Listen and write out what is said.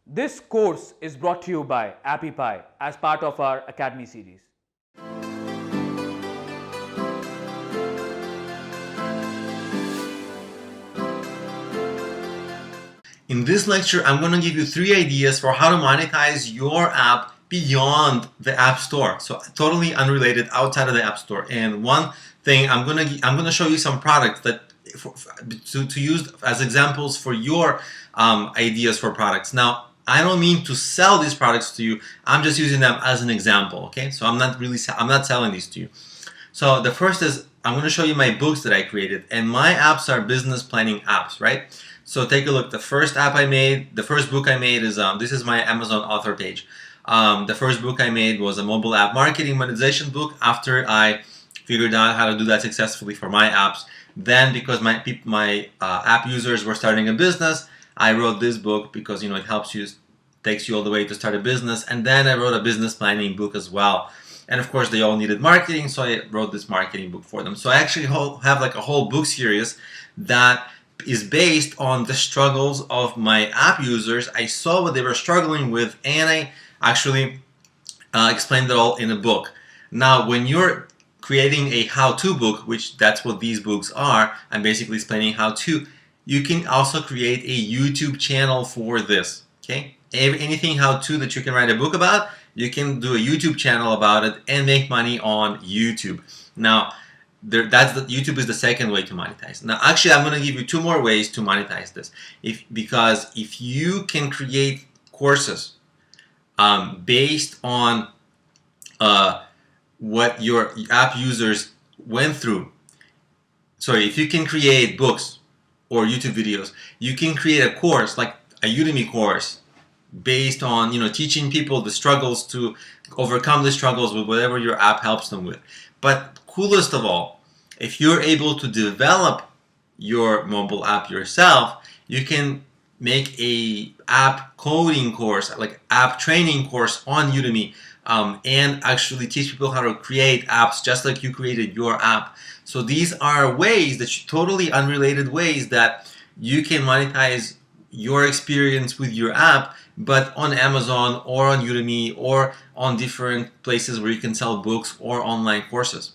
This course is brought to you by AppyPie as part of our Academy series. In this lecture, I'm going to give you 3 ideas for how to monetize your app beyond the App Store. So totally unrelated, outside of the App Store. And one thing, I'm going to show you some products that to use as examples for your ideas for products. Now, I don't mean to sell these products to you. I'm just using them as an example. Okay, so I'm not selling these to you. So the first is I'm going to show you my books that I created, and my apps are business planning apps, right? So take a look. The first app I made, the first book I made is this is my Amazon author page. The first book I made was a mobile app marketing monetization book. After I figured out how to do that successfully for my apps, then because my app users were starting a business, I wrote this book because it helps you, takes you all the way to start a business. And then I wrote a business planning book as well. And of course, they all needed marketing, so I wrote this marketing book for them. So I actually have like a whole book series that is based on the struggles of my app users. I saw what they were struggling with, and I actually explained it all in a book. Now, when you're creating a how-to book, which that's what these books are, I'm basically explaining how to, you can also create a YouTube channel for this, okay? Anything how-to that you can write a book about, you can do a YouTube channel about it and make money on YouTube. Now, YouTube is the second way to monetize. Now, actually, I'm going to give you 2 more ways to monetize this. Because if you can create courses based on what your app users went through, sorry, if you can create books or YouTube videos, you can create a course like a Udemy course based on teaching people the struggles to overcome the struggles with whatever your app helps them with. But coolest of all, if you're able to develop your mobile app yourself, you can make a app coding course, like app training course on Udemy, and actually teach people how to create apps just like you created your app. So these are ways totally unrelated ways that you can monetize your experience with your app, but on Amazon or on Udemy or on different places where you can sell books or online courses.